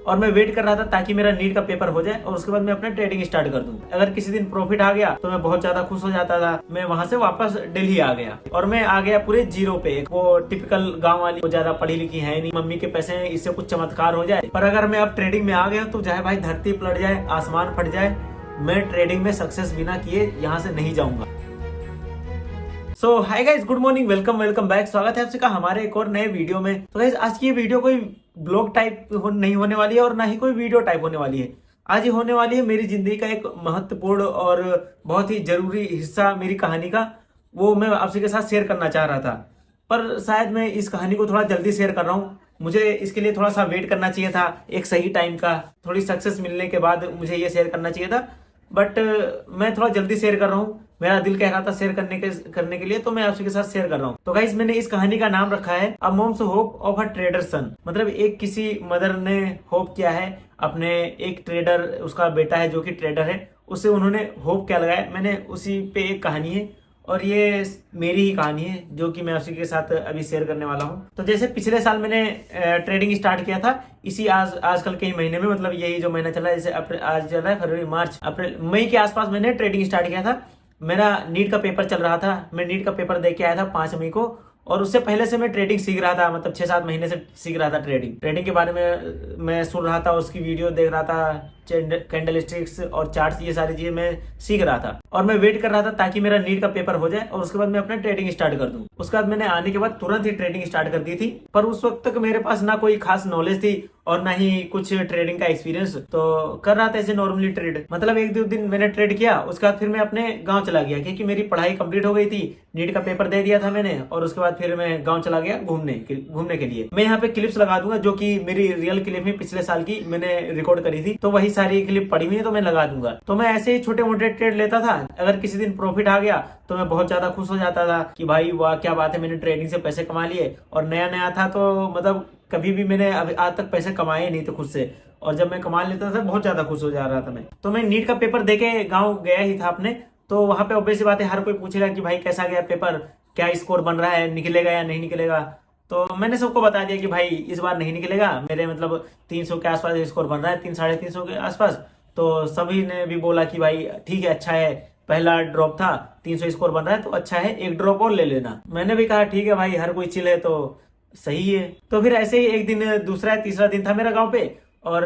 और मैं वेट कर रहा था ताकि मेरा नीट का पेपर हो जाए और उसके बाद मैं अपना ट्रेडिंग स्टार्ट कर दूं। अगर किसी दिन प्रॉफिट आ गया तो मैं बहुत ज्यादा खुश हो जाता था। मैं वहां से वापस दिल्ली आ गया और मैं आ गया पूरे जीरो पे। वो टिपिकल गाँव वाली, वो ज्यादा पढ़ी लिखी है नहीं, मम्मी के पैसे हैं, इससे कुछ चमत्कार हो जाए। पर अगर मैं अब ट्रेडिंग में आ गया तो चाहे भाई धरती पलट जाए, आसमान फट जाए, मैं ट्रेडिंग में सक्सेस बिना किए यहाँ से नहीं जाऊंगा। So hi guys, good morning, welcome back. स्वागत है आपका हमारे एक और नए वीडियो में। तो गाइस आज की ये वीडियो कोई ब्लॉग टाइप नहीं होने वाली है और ना ही कोई वीडियो टाइप होने वाली है। आज ये होने वाली है मेरी जिंदगी का एक महत्वपूर्ण और बहुत ही जरूरी हिस्सा मेरी कहानी का। वो मैं आपसे के साथ शेयर करना चाह रहा था, पर शायद मैं इस कहानी को थोड़ा जल्दी शेयर कर रहा हूँ। मुझे इसके लिए थोड़ा सा वेट करना चाहिए था, एक सही टाइम का। थोड़ी सक्सेस मिलने के बाद मुझे ये शेयर करना चाहिए था, बट मैं थोड़ा जल्दी शेयर कर रहा हूँ। मेरा दिल कह रहा था शेयर करने के लिए, तो मैं आपके के साथ शेयर कर रहा हूँ। तो गाइस मैंने इस कहानी का नाम रखा है a mom's hope of a trader son. मतलब एक किसी मदर ने होप किया है अपने एक ट्रेडर, उसका बेटा है जो कि ट्रेडर है, उससे उन्होंने होप क्या लगाया। मैंने उसी पे एक कहानी है और ये मेरी ही कहानी है जो कि मैं उसी के साथ अभी शेयर करने वाला हूँ। तो जैसे पिछले साल मैंने ट्रेडिंग स्टार्ट किया था इसी आजकल के ही महीने में, मतलब यही जो महीना चला है, जैसे अप्रैल, आज चल रहा है फरवरी, मार्च, अप्रैल, मई के आसपास मैंने ट्रेडिंग स्टार्ट किया था। मेरा नीट का पेपर चल रहा था, मैं नीट का पेपर दे के आया था 5 मई को। और उससे पहले से मैं ट्रेडिंग सीख रहा था, मतलब 6-7 महीने से सीख रहा था ट्रेडिंग के बारे में। मैं सुन रहा था, उसकी वीडियो देख रहा था, कैंडल स्टिक्स और चार्ट्स, ये सारी चीजें मैं सीख रहा था। और मैं वेट कर रहा था ताकि मेरा नीट का पेपर हो जाए और उसके बाद मैं अपना ट्रेडिंग स्टार्ट कर दूं। उसके बाद मैंने आने के बाद तुरंत ही ट्रेडिंग स्टार्ट कर दी थी। पर उस वक्त तक मेरे पास ना कोई खास नॉलेज थी और ना ही कुछ ट्रेडिंग का एक्सपीरियंस। तो कर रहा था ऐसे नॉर्मली ट्रेड, मतलब 1-2 दिन मैंने ट्रेड किया। उसके बाद फिर मैं अपने गाँव चला गया क्योंकि मेरी पढ़ाई कंप्लीट हो गई थी, नीट का पेपर दे दिया था मैंने। और उसके बाद फिर मैं गाँव चला गया घूमने के लिए। मैं यहाँ पे क्लिप्स लगा दूंगा जो कि मेरी रियल क्लिप में पिछले साल की मैंने रिकॉर्ड करी थी, तो वही सारी क्लिप पड़ी हुई है, तो मैं लगा दूंगा। तो मैं ऐसे ही छोटे मोटे ट्रेड लेता था। अगर किसी दिन प्रॉफिट आ गया तो मैं बहुत ज्यादा खुश हो जाता था कि भाई वाह क्या बात है, मैंने ट्रेडिंग से पैसे कमा लिए। और नया नया था तो मतलब कभी भी मैंने अभी आज तक पैसे कमाए नहीं थे खुद से, और जब मैं कमा लेता था बहुत ज्यादा खुश हो जा रहा था मैं। तो मैं नीट का पेपर देके गाँव गया ही था अपने। तो वहां पे ऑब्वियस बात है, हर कोई पूछेगा कि भाई कैसा गया पेपर, क्या स्कोर बन रहा है, निकलेगा या नहीं निकलेगा। तो मैंने सबको बता दिया कि भाई इस बार नहीं निकलेगा, मेरे मतलब 300 के आसपास स्कोर बन रहा है, 300-350 के आसपास। तो सभी ने भी बोला कि भाई ठीक है, अच्छा है, पहला ड्रॉप था, 300 स्कोर बन रहा है तो अच्छा है, एक ड्रॉप और ले लेना। मैंने भी कहा ठीक है भाई, हर कोई चिल है तो सही है। तो फिर ऐसे ही एक दिन, दूसरा तीसरा दिन था मेरा गाँव पे। और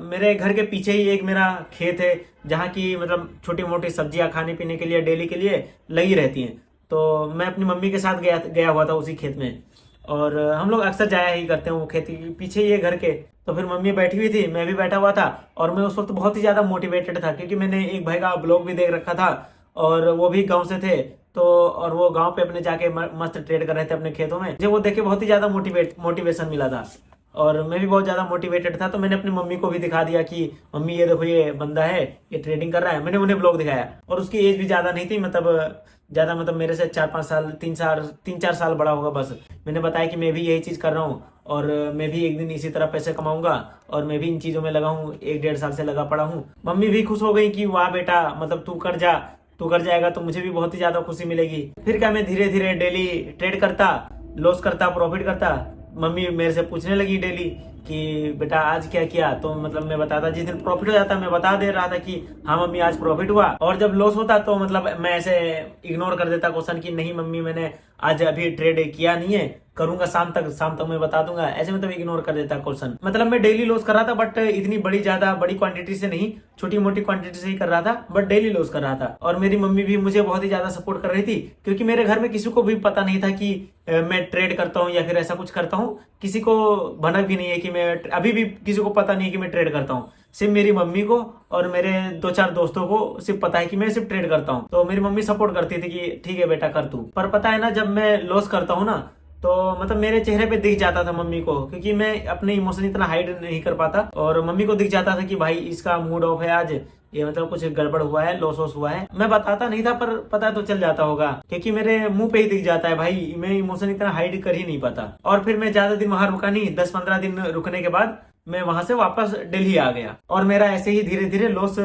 मेरे घर के पीछे ही एक मेरा खेत है जहाँ की मतलब छोटी मोटी सब्जियां खाने पीने के लिए डेली के लिए लगी रहती हैं। तो मैं अपनी मम्मी के साथ गया हुआ था उसी खेत में। और हम लोग अक्सर जाया ही करते हैं वो खेत के पीछे ही है घर के। तो फिर मम्मी बैठी हुई थी, मैं भी बैठा हुआ था। और मैं उस वक्त बहुत ही ज्यादा मोटिवेटेड था क्योंकि मैंने एक भाई का ब्लॉग भी देख रखा था और वो भी गाँव से थे। तो और वो गाँव पे अपने जाके मस्त ट्रेड कर रहे थे अपने खेतों में। मुझे वो देख के बहुत ही ज्यादा मोटिवेशन मिला था और मैं भी बहुत ज्यादा मोटिवेटेड था। तो मैंने अपनी मम्मी को भी दिखा दिया कि मम्मी ये देखो, ये बंदा है, ये ट्रेडिंग कर रहा है। मैंने उन्हें ब्लॉग दिखाया और उसकी एज भी ज्यादा नहीं थी, मतलब मेरे से 4-5 साल, 3-4 साल बड़ा होगा बस। मैंने बताया कि मैं भी यही चीज कर रहा हूँ और मैं भी एक दिन इसी तरह पैसे कमाऊंगा और मैं भी इन चीजों में लगा हूँ, 1-1.5 साल से लगा पड़ा हूँ। मम्मी भी खुश हो गई कि वाह बेटा, मतलब तू कर जाएगा तो मुझे भी बहुत ही ज्यादा खुशी मिलेगी। फिर क्या, मैं धीरे धीरे डेली ट्रेड करता, लॉस करता, प्रॉफिट करता। मम्मी मेरे से पूछने लगी डेली कि बेटा आज क्या किया। तो मतलब मैं बताता, जिस दिन प्रॉफिट हो जाता मैं बता दे रहा था कि हाँ मम्मी आज प्रॉफिट हुआ। और जब लॉस होता तो मतलब मैं ऐसे इग्नोर कर देता क्वेश्चन कि नहीं मम्मी, मैंने आज अभी ट्रेड किया नहीं है, करूंगा शाम तक मैं बता दूंगा। ऐसे मतलब इग्नोर कर देता क्वेश्चन। मतलब मैं डेली लॉस कर रहा था, बट इतनी बड़ी क्वांटिटी से नहीं, छोटी मोटी क्वांटिटी से ही कर रहा था, बट डेली लॉस कर रहा था। और मेरी मम्मी भी मुझे बहुत ही ज्यादा सपोर्ट कर रही थी क्योंकि मेरे घर में किसी को भी पता नहीं था कि मैं ट्रेड करता हूँ या फिर ऐसा कुछ करता हूँ। किसी को भनक भी नहीं है कि मैं, अभी भी किसी को पता नहीं है कि मैं ट्रेड करता हूँ। सिर्फ मेरी मम्मी को और मेरे 2-4 दोस्तों को सिर्फ पता है कि मैं सिर्फ ट्रेड करता हूँ। तो मेरी मम्मी सपोर्ट करती थी कि ठीक है बेटा कर तू। पर पता है ना, जब मैं लॉस करता हूँ ना तो मतलब मेरे चेहरे पे दिख जाता था मम्मी को, क्योंकि मैं अपने इमोशन इतना हाइड नहीं कर पाता। और मम्मी को दिख जाता था कि भाई इसका मूड ऑफ है आज, ये मतलब कुछ गड़बड़ हुआ है, लॉस हुआ है। मैं बताता नहीं था पर पता तो चल जाता होगा क्योंकि मेरे मुंह पे ही दिख जाता है भाई, मैं इमोशन इतना हाइड कर ही नहीं पाता। और फिर मैं ज्यादा दिन वहां रुका नहीं, 10-15 दिन रुकने के बाद मैं वहां से वापस दिल्ली आ गया। और मेरा ऐसे ही धीरे धीरे लॉस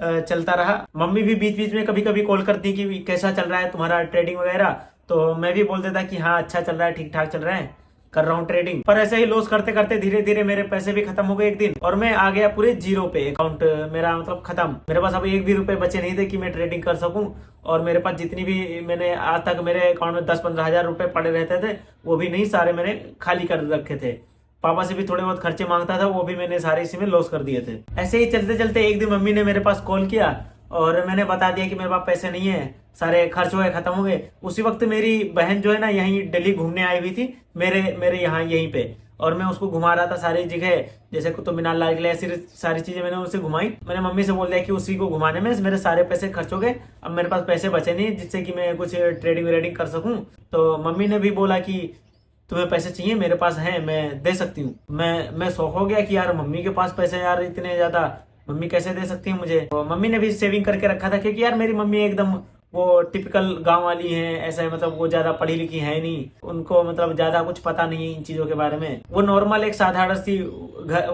चलता रहा। मम्मी भी बीच बीच में कभी कभी कॉल करती कि कैसा चल रहा है तुम्हारा ट्रेडिंग वगैरह। तो मैं भी बोल देता कि हाँ अच्छा चल रहा है, ठीक ठाक चल रहा है। कर रहा हूँ ट्रेडिंग। पर ऐसे ही लॉस करते करते धीरे धीरे मेरे पैसे भी खत्म हो गए एक दिन, और मैं आ गया पूरे जीरो पे। अकाउंट मेरा मतलब खत्म, मेरे पास अब एक भी रुपए बचे नहीं थे कि मैं ट्रेडिंग कर सकूं। और मेरे पास जितनी भी मैंने आज तक मेरे अकाउंट में 10-15 हजार रुपए पड़े रहते थे, वो भी नहीं, सारे मैंने खाली कर रखे थे। पापा से भी थोड़े बहुत खर्चे मांगता था, वो भी मैंने सारे इसी में लॉस कर दिए थे। ऐसे ही चलते चलते एक दिन मम्मी ने मेरे पास कॉल किया और मैंने बता दिया कि मेरे पास पैसे नहीं है, सारे खर्च हो गए, खत्म हो गए। उसी वक्त मेरी बहन जो है ना, यहीं दिल्ली घूमने आई हुई थी मेरे यहाँ यहीं पे, और मैं उसको घुमा रहा था सारी जगह, जैसे कुतुब मीनार, लाल किला, ऐसी सारी चीजें मैंने उसे घुमाई। मैंने मम्मी से बोल दिया कि उसी को घुमाने में मेरे सारे पैसे खर्च हो गए, अब मेरे पास पैसे बचे नहीं जिससे कि मैं कुछ ट्रेडिंग व्रेडिंग कर सकूं। तो मम्मी ने भी बोला कि तुम्हें पैसे चाहिए, मेरे पास है, मैं दे सकती हूँ। मैं शौक हो गया कि यार मम्मी के पास पैसे यार इतने ज्यादा, मम्मी कैसे दे सकती है मुझे। तो मम्मी ने भी सेविंग करके रखा था, क्योंकि यार मेरी मम्मी एकदम वो टिपिकल गांव वाली है, ऐसा है, मतलब वो ज्यादा पढ़ी लिखी है नहीं, उनको मतलब ज्यादा कुछ पता नहीं है इन चीजों के बारे में। वो नॉर्मल एक साधारण सी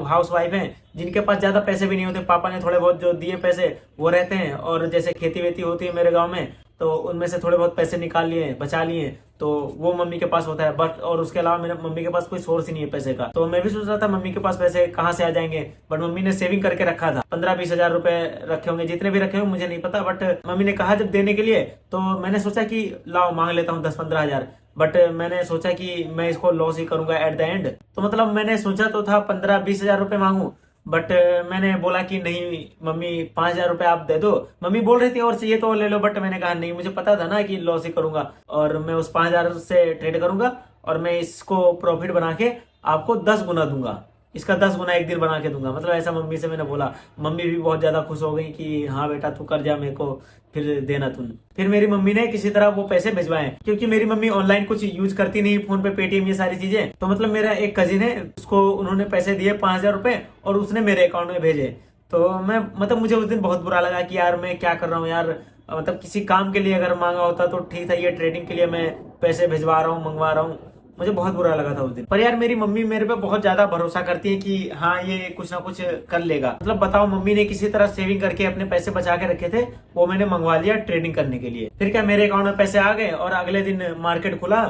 हाउस वाइफ है, जिनके पास ज्यादा पैसे भी नहीं होते। पापा ने थोड़े बहुत जो दिए पैसे वो रहते हैं, और जैसे खेती वेती होती है मेरे गाँव में, तो उनमें से थोड़े बहुत पैसे निकाल लिए, बचा लिए, तो वो मम्मी के पास होता है। बट और उसके अलावा मेरे मम्मी के पास कोई सोर्स ही नहीं है पैसे का। तो मैं भी सोच रहा था मम्मी के पास पैसे कहाँ से आ जाएंगे, बट मम्मी ने सेविंग करके रखा था। 15-20 हजार रुपए रखे होंगे, जितने भी रखे होंगे मुझे नहीं पता, बट मम्मी ने कहा जब देने के लिए, तो मैंने सोचा कि लाओ मांग लेता हूँ 10-15 हजार। बट मैंने सोचा कि मैं इसको लॉस ही करूंगा एट द एंड। तो मतलब मैंने सोचा तो था 15-20 हजार रुपए मांगू, बट मैंने बोला कि नहीं मम्मी 5 हजार रुपए आप दे दो। मम्मी बोल रही थी और चाहिए तो ले लो, बट मैंने कहा नहीं, मुझे पता था ना कि लॉस ही करूंगा, और मैं उस 5 हजार से ट्रेड करूंगा, और मैं इसको प्रॉफिट बना के आपको 10 गुना दूंगा, इसका 10 गुना एक दिन बना के दूंगा। मतलब ऐसा मम्मी से मैंने बोला। मम्मी भी बहुत ज्यादा खुश हो गई कि हाँ बेटा तू कर जा, मेरे को फिर देना तूने। फिर मेरी मम्मी ने किसी तरह वो पैसे भिजवाए, क्योंकि मेरी मम्मी ऑनलाइन कुछ यूज करती नहीं, फोन पे पेटीएम ये सारी चीजें। तो मतलब मेरा एक कजिन है, उसको उन्होंने पैसे दिए 5 हजार रुपए, और उसने मेरे अकाउंट में भेजे। तो मैं मतलब मुझे उस दिन बहुत बुरा लगा कि यार मैं क्या कर रहा हूँ यार, मतलब किसी काम के लिए अगर मांगा होता तो ठीक था, ये ट्रेडिंग के लिए मैं पैसे भिजवा रहा हूँ, मंगवा रहा हूँ। मुझे बहुत बुरा लगा था उस दिन। पर यार मेरी मम्मी मेरे पे बहुत ज्यादा भरोसा करती है कि हाँ ये कुछ ना कुछ कर लेगा। मतलब बताओ, मम्मी ने किसी तरह सेविंग करके अपने पैसे बचा के रखे थे, वो मैंने मंगवा लिया ट्रेडिंग करने के लिए। फिर क्या, मेरे अकाउंट में पैसे आ गए, और अगले दिन मार्केट खुला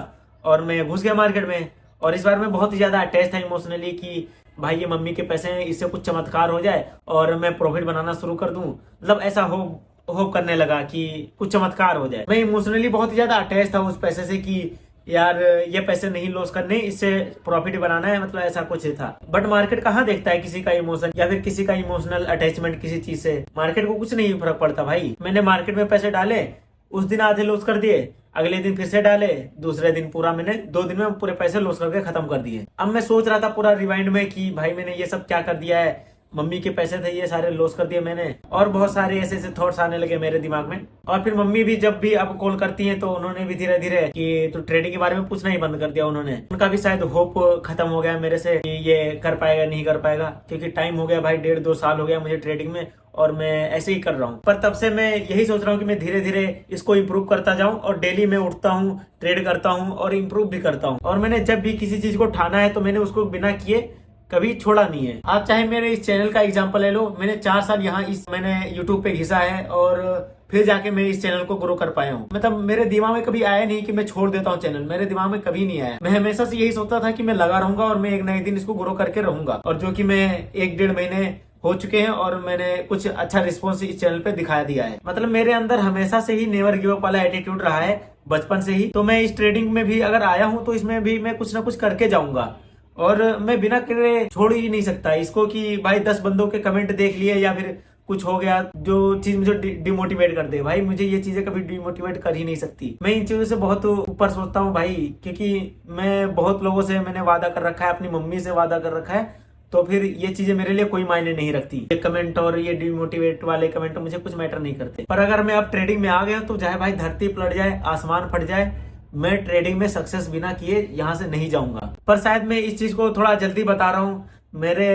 और मैं घुस गया मार्केट में। और इस बार मैं बहुत ही ज्यादा अटैच था इमोशनली कि भाई ये मम्मी के पैसे हैं, इससे कुछ चमत्कार हो जाए और मैं प्रॉफिट बनाना शुरू कर दूं। मतलब ऐसा होप करने लगा कि कुछ चमत्कार हो जाए। मैं इमोशनली बहुत ही ज्यादा अटैच था उस पैसे से कि यार ये पैसे नहीं लॉस करने, इससे प्रॉफिट बनाना है, मतलब ऐसा कुछ था। बट मार्केट कहाँ देखता है किसी का इमोशन या फिर किसी का इमोशनल अटैचमेंट किसी चीज से। मार्केट को कुछ नहीं फर्क पड़ता भाई। मैंने मार्केट में पैसे डाले, उस दिन आधे लॉस कर दिए, अगले दिन फिर से डाले, दूसरे दिन पूरा मैंने 2 दिन में पूरे पैसे लॉस करके खत्म कर दिए। अब मैं सोच रहा था पूरा रिवाइंड में कि भाई मैंने ये सब क्या कर दिया है, मम्मी के पैसे थे ये सारे लॉस कर दिए मैंने, और बहुत सारे ऐसे ऐसे थॉट्स आने लगे मेरे दिमाग में। और फिर मम्मी भी जब भी अब कॉल करती हैं तो उन्होंने भी धीरे धीरे कि तो ट्रेडिंग के बारे में पूछना ही बंद कर दिया उन्होंने। उनका भी शायद होप खत्म हो गया मेरे से कि ये कर पाएगा नहीं कर पाएगा, क्योंकि टाइम हो गया भाई, 1.5-2 साल हो गया मुझे ट्रेडिंग में, और मैं ऐसे ही कर रहा हूँ। पर तब से मैं यही सोच रहा हूँ कि मैं धीरे धीरे इसको इम्प्रूव करता जाऊँ, और डेली मैं उठता हूँ, ट्रेड करता हूँ और इम्प्रूव भी करता हूँ। और मैंने जब भी किसी चीज को ठाना है तो मैंने उसको बिना किए कभी छोड़ा नहीं है। आप चाहे मेरे इस चैनल का एग्जांपल ले लो, मैंने 4 साल यहाँ मैंने यूट्यूब पे घिसा है, और फिर जाके मैं इस चैनल को ग्रो कर पाया हूँ। मतलब मेरे दिमाग में कभी आया नहीं कि मैं छोड़ देता हूँ चैनल, मेरे दिमाग में कभी नहीं आया। मैं हमेशा से यही सोचता था कि मैं लगा रहूंगा और मैं एक नए दिन इसको ग्रो करके रहूंगा, और जो कि मैं 1-1.5 महीने हो चुके हैं, और मैंने कुछ अच्छा रिस्पॉन्स इस चैनल पे दिखा दिया है। मतलब मेरे अंदर हमेशा से ही नेवर गिव अप वाला एटीट्यूड रहा है बचपन से ही। तो मैं इस ट्रेडिंग में भी अगर आया हूँ तो इसमें भी मैं कुछ ना कुछ करके जाऊंगा, और मैं बिना करे छोड़ ही नहीं सकता इसको कि भाई 10 बंदों के कमेंट देख लिए या फिर कुछ हो गया जो चीज मुझे डिमोटिवेट कर दे, भाई मुझे ये चीजें कभी डिमोटिवेट कर ही नहीं सकती। मैं इन चीजों से बहुत ऊपर सोचता हूँ भाई, क्योंकि मैं बहुत लोगों से मैंने वादा कर रखा है, अपनी मम्मी से वादा कर रखा है, तो फिर ये चीजें मेरे लिए कोई मायने नहीं रखती। ये कमेंट और ये डिमोटिवेट वाले कमेंट मुझे कुछ मैटर नहीं करते। पर अगर मैं अब ट्रेडिंग में आ गया तो चाहे भाई धरती पलट जाए, आसमान फट जाए, मैं ट्रेडिंग में सक्सेस बिना किए यहाँ से नहीं जाऊंगा। पर शायद मैं इस चीज को थोड़ा जल्दी बता रहा हूँ, मेरे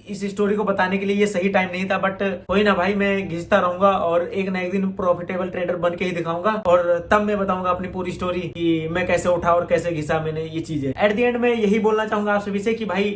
इस स्टोरी को बताने के लिए ये सही टाइम नहीं था। बट कोई ना भाई, मैं घिसता रहूंगा और एक ना एक दिन प्रॉफिटेबल ट्रेडर बन के ही दिखाऊंगा, और तब मैं बताऊंगा अपनी पूरी स्टोरी कि मैं कैसे उठा और कैसे घिसा मैंने ये चीजें। एट द एंड में यही बोलना चाहूंगा आप सभी से कि भाई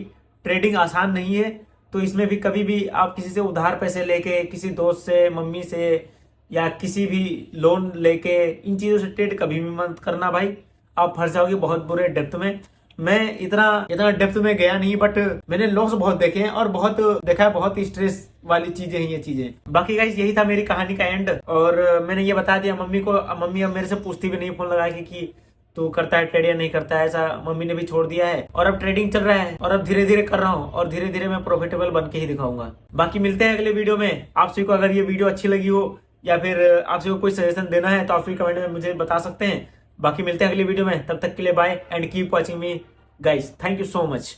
ट्रेडिंग आसान नहीं है, तो इसमें भी कभी भी आप किसी से उधार पैसे लेके, किसी दोस्त से, मम्मी से, या किसी भी लोन लेके इन चीजों से ट्रेड कभी भी मत करना भाई, आप फंस जाओगे बहुत बुरे डेप्थ में। मैं इतना डेप्थ में गया नहीं, बट मैंने लॉस बहुत देखे हैं और बहुत देखा है, बहुत स्ट्रेस वाली चीजें हैं ये चीजें। बाकी गाइस यही था मेरी कहानी का एंड, और मैंने ये बता दिया मम्मी को। मम्मी अब मेरे से पूछती भी नहीं फोन लगा के कि तू करता है ट्रेड या नहीं करता है, ऐसा मम्मी ने भी छोड़ दिया है। और अब ट्रेडिंग चल रहा है और अब धीरे धीरे कर रहा हूँ, और धीरे धीरे मैं प्रॉफिटेबल बन के ही दिखाऊंगा। बाकी मिलते हैं अगले वीडियो में। आप सभी को अगर ये वीडियो अच्छी लगी हो या फिर आप सभी को कोई सजेशन देना है तो आप सभी कमेंट में मुझे बता सकते हैं। बाकी मिलते हैं अगली वीडियो में, तब तक के लिए bye and keep watching me guys. Thank you so much.